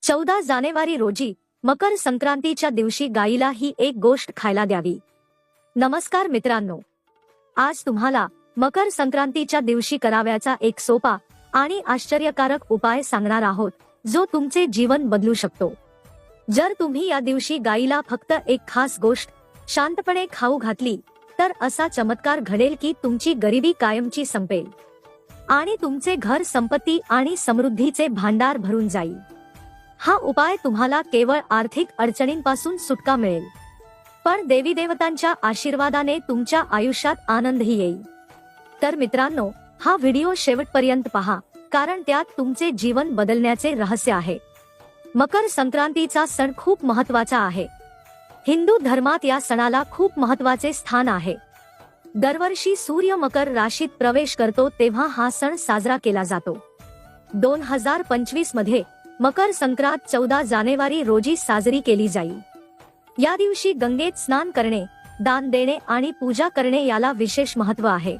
14 जानेवारी रोजी मकर संक्रांतीच्या दिवशी गायीला ही एक गोष्ट खायला द्यावी। नमस्कार मित्रांनो, आज तुम्हाला मकर संक्रांतीच्या दिवशी करावयाचा एक सोपा आणि आश्चर्यकारक उपाय सांगणार आहोत, जो तुमचे जीवन बदलू शकतो। जर तुम्ही या दिवशी गायीला फक्त एक खास गोष्ट शांतपणे खाऊ घातली, तर असा चमत्कार घडेल की तुमची गरिबी कायमची संपेल आणि तुमचे घर संपत्ती आणि समृद्धीचे भांडार भरून जाईल। हा उपाय तुम्हाला केवळ आर्थिक अडचणींपासून सुटका मिळेल, पण देवी देवतांच्या आशीर्वादाने तुमच्या आयुष्यात आनंदही येईल। तर मित्रांनो, हा व्हिडिओ शेवटपर्यंत पहा, कारण त्यात तुमचे जीवन बदलण्याचे रहस्य आहे। मकर संक्रांतीचा सण खूप महत्त्वाचा आहे। हिंदू धर्मात या सणाला खूप महत्त्वाचे स्थान आहे। दरवर्षी सूर्य मकर राशीत प्रवेश करतो तेव्हा हा सण साजरा केला जातो। 2025 मध्ये मकर संक्रांत 14 जानेवारी रोजी साजरी केली जाईल। या दिवशी गंगेत स्नान करणे, दान देणे आणि पूजा करणे याला विशेष महत्त्व आहे।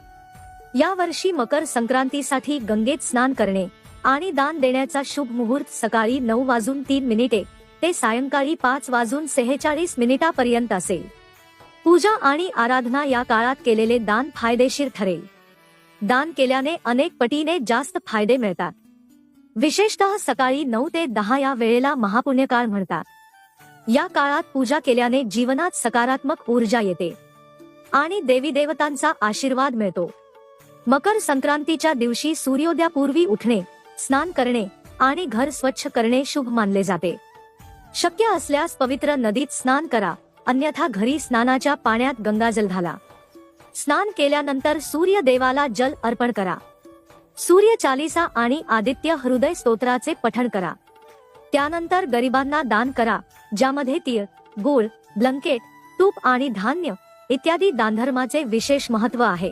या वर्षी मकर संक्रांतीसाठी गंगेत स्नान करणे आणि दान देण्याचा शुभ मुहूर्त सकाळी 9:03 ते सायंकाळी 5:46 पर्यंत असेल। पूजा आणि आराधना या काळात केलेले दान फायदेशीर ठरेल। दान केल्याने अनेक पटीने जास्त फायदे मिळतात। विशेषतः सकाळी 9 ते 10 या वेळेला महापुण्यकाळ म्हणतात। या काळात पूजा केल्याने जीवनात सकारात्मक ऊर्जा येते आणि देवी देवतांचा आशीर्वाद मिळतो। मकर संक्रांतीच्या दिवशी सूर्योदयापूर्वी उठणे, स्नान करणे आणि घर स्वच्छ करणे शुभ मानले जाते। शक्य असल्यास पवित्र नदीत स्नान करा, अन्यथा घरी स्नानाच्या पाण्यात गंगाजल घाला। स्नान केल्यानंतर सूर्यदेवाला जल अर्पण करा। सूर्य चालीसा आणि आदित्य हृदय स्तोत्राचे पठण करा। त्यानंतर गरिबांना दान करा, ज्यामध्ये तीळ, गूळ, ब्लँकेट, तूप आणि धान्य इत्यादी दानधर्माचे विशेष महत्त्व आहे।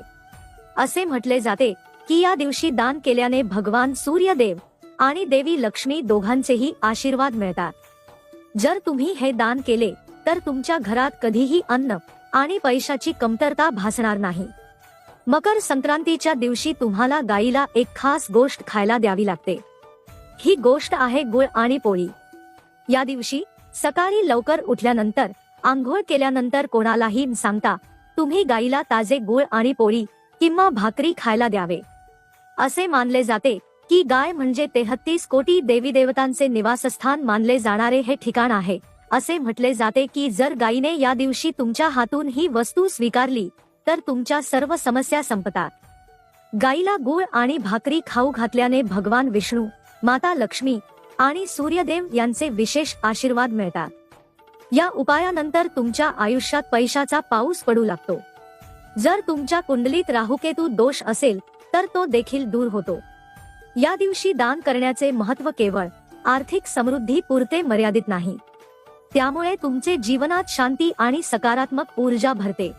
असे म्हटले जाते की या दिवशी दान केल्याने भगवान सूर्यदेव आणि देवी लक्ष्मी दोघांचेही आशीर्वाद मिळतात। जर तुम्ही हे दान केले तर तुमच्या घरात कधीही अन्न आणि पैशाची कमतरता भासणार नाही। मकर संक्रांतीच्या दिवशी तुम्हाला गायीला एक खास गोष्ट खायला द्यावी लागते। ही गोष्ट आहे गुळ आणि पोळी। या दिवशी सकाळी लवकर उठल्यानंतर आंघोळ केल्यानंतर कोणालाही न सांगता तुम्ही गायीला ताजे गुळ आणि पोळी किंवा भाकरी खायला द्यावे। असे मानले जाते की गाय म्हणजे 33 कोटी देवी देवतांचे निवासस्थान मानले जाणारे हे ठिकाण आहे। असे म्हटले जाते की जर गायीने या दिवशी तुमच्या हातून ही वस्तू स्वीकारली तर तुमच्या सर्व समस्या संपतात। गायीला गूळ आणि भाकरी खाऊ घातल्याने भगवान विष्णू, माता लक्ष्मी आणि सूर्यदेव यांचे विशेष आशीर्वाद मिळतात। या उपायानंतर तुमच्या आयुष्यात पैशाचा पाऊस पडू लागतो। जर तुमच्या कुंडलीत राहुकेतू दोष असेल तर तो देखील दूर होतो। या दिवशी दान करण्याचे महत्त्व केवळ आर्थिक समृद्धी पुरते मर्यादित नाही, त्यामुळे तुमचे जीवनात शांती आणि सकारात्मक ऊर्जा भरते।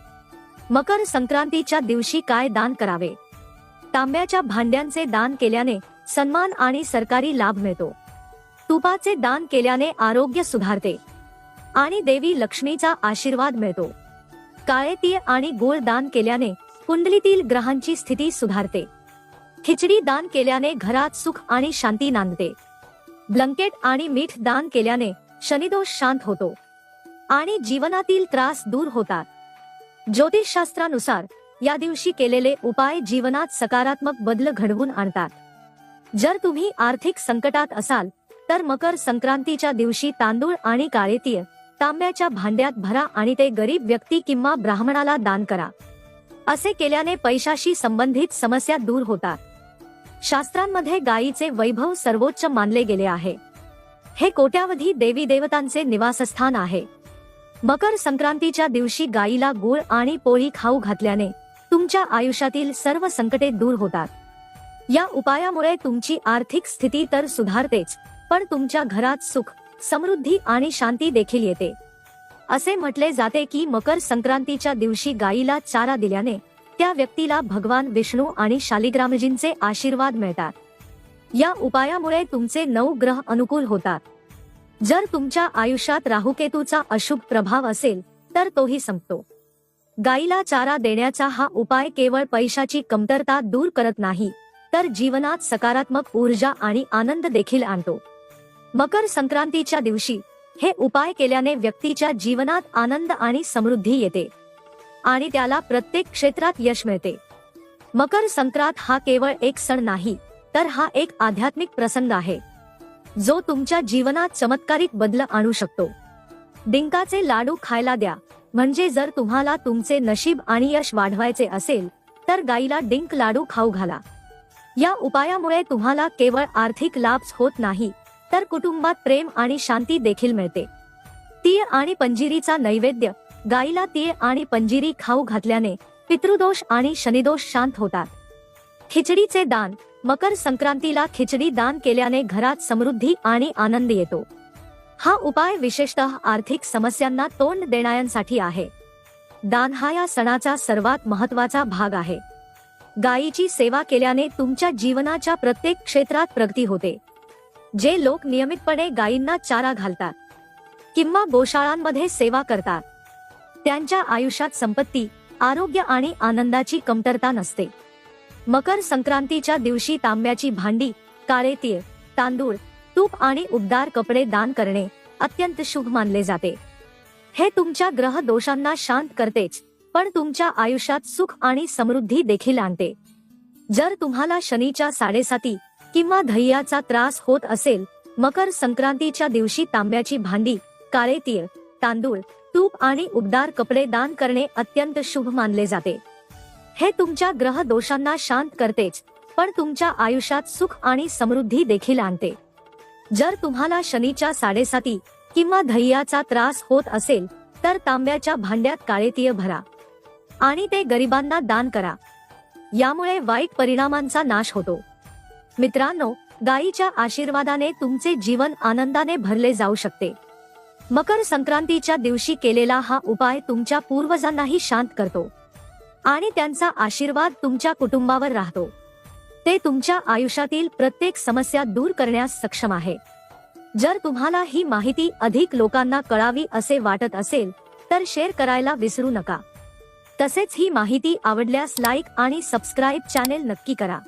मकर संक्रांतीच्या दिवशी काय दान करावे? तांब्याच्या भांड्यांचे दान केल्याने सन्मान आणि सरकारी लाभ मिळतो। तुपाचे दान केल्याने आरोग्य सुधारते आणि देवी लक्ष्मीचा आशीर्वाद मिळतो। काळे तीळ आणि गूळ दान केल्याने कुंडलीतील ग्रहांची स्थिती सुधारते। खिचडी दान केल्याने घरात सुख आणि शांती नांदते। ब्लँकेट आणि मीठ दान केल्याने शनिदोष शांत होतो आणि जीवनातील त्रास दूर होतात। ज्योतिषशास्त्रानुसार या दिवशी केलेले उपाय जीवनात सकारात्मक बदल घडवून आणतात। जर तुम्ही आर्थिक संकटात असाल तर मकर संक्रांतीच्या दिवशी तांदूळ आणि काळे तीळ तांब्याच्या भांड्यात भरा आणि ते गरीब व्यक्ती किंवा ब्राह्मणाला दान करा। असे केल्याने पैशाशी संबंधित समस्या दूर होतात। शास्त्रांमध्ये गायीचे वैभव सर्वोच्च मानले गेले आहे। हे कोट्यावधी देवी देवतांचे निवासस्थान आहे। मकर संक्रांतीच्या दिवशी गायीला गूळ आणि पोळी खाऊ घातल्याने तुमच्या आयुष्यातील सर्व संकटे दूर होतात। या उपायामुळे तुमची आर्थिक स्थिती तर सुधारतेच, पण तुमच्या घरात सुख, समृद्धी आणि शांती देखील येते। असे म्हटले जाते की मकर संक्रांतीच्या दिवशी गायीला चारा दिल्याने त्या व्यक्तीला भगवान विष्णू आणि शालिग्रामजींचे आशीर्वाद मिळतात। या उपायामुळे तुमचे 9 ग्रह अनुकूल होतात। जर तुमच्या आयुष्यात राहुकेतूचा अशुभ प्रभाव असेल तर तोही संपतो। गायीला चारा देण्याचा हा उपाय केवळ पैशाची कमतरता दूर करत नाही, तर जीवनात सकारात्मक ऊर्जा आणि आनंद देखील आणतो। मकर संक्रांतीच्या दिवशी हे उपाय केल्याने व्यक्तीच्या जीवनात आनंद आणि समृद्धी येते आणि त्याला प्रत्येक क्षेत्रात यश मिळते. मकर संक्रांत हा केवळ एक सण नाही, तर हा एक आध्यात्मिक प्रसंग आहे जो तुमच्या जीवनात चमत्कारिक बदल आणू शकतो. डिंकाचे लाडू खायला द्या. म्हणजे जर तुम्हाला तुमचे नशीब आणि यश वाढवायचे असेल तर गाईला डिंक लाडू खाऊ घाला. या उपायामुळे तुम्हाला केवळ आर्थिक लाभ होत नाही, तर कुटुंबात प्रेम आणि शांती देखील मिळते. तीळ आणि पंजिरीचा नैवेद्य. गाईला तीळ आणि पंजिरी खाऊ घातल्याने पितृदोष आणि शनिदोष शांत होतात. खिचडीचे दान. मकर संक्रांतीला खिचडी दान केल्याने घरात समृद्धी आणि आनंद येतो. हा उपाय विशेषतः आर्थिक समस्यांना तोंड देणाऱ्यांसाठी आहे. दान हा या सणाचा सर्वात महत्त्वाचा भाग आहे. गायीची सेवा केल्याने तुमच्या जीवनाच्या प्रत्येक क्षेत्रात प्रगती होते. जे लोक नियमितपणे गायींना चारा घालतात किंवा गोशाळांमध्ये सेवा करतात त्यांच्या आयुष्यात संपत्ती, आरोग्य आणि आनंदाची कमतरता नसते. मकर संक्रांतीच्या दिवशी तांब्याची भांडी, काळे तीळ, तांदूळ, तूप आणि उबदार कपडे दान करणे अत्यंत शुभ मानले जाते. हे तुमच्या ग्रह दोषांना शांत करतेच, पण तुमच्या आयुष्यात सुख आणि समृद्धी देखील आणते. जर तुम्हाला शनीच्या 7.5 किंवा धैर्याचा त्रास होत असेल, मकर संक्रांतीच्या दिवशी तांब्याची भांडी, काळे तीळ, तांदूळ, तूप आणि उबदार कपडे दान करणे अत्यंत शुभ मानले जाते. हे तुमच्या ग्रह दोषांना शांत करतेच, पण तुमच्या आयुष्यात सुख आणि समृद्धी देखील आणते. जर तुम्हाला शनीच्या 7.5 किंवा धैर्याचा त्रास होत असेल तर तांब्याच्या भांड्यात काळे तीळ भरा आणि ते गरिबांना दान करा. यामुळे वाईट परिणामांचा नाश होतो. मित्रांनो, गायीच्या आशीर्वादाने तुमचे जीवन आनंदाने भरले जाऊ शकते. मकर संक्रांतीच्या दिवशी केलेला हा उपाय तुमच्या पूर्वजांनाही शांत करतो आणि त्यांचा आशीर्वाद तुमच्या कुटुंबावर राहतो. ते तुमच्या आयुष्यातील प्रत्येक समस्या दूर करण्यास सक्षम आहे. जर तुम्हाला ही माहिती अधिक लोकांना कळावी असे वाटत असेल तर शेअर करायला विसरू नका. तसेच ही माहिती आवडल्यास लाईक आणि सबस्क्राईब चॅनेल नक्की करा.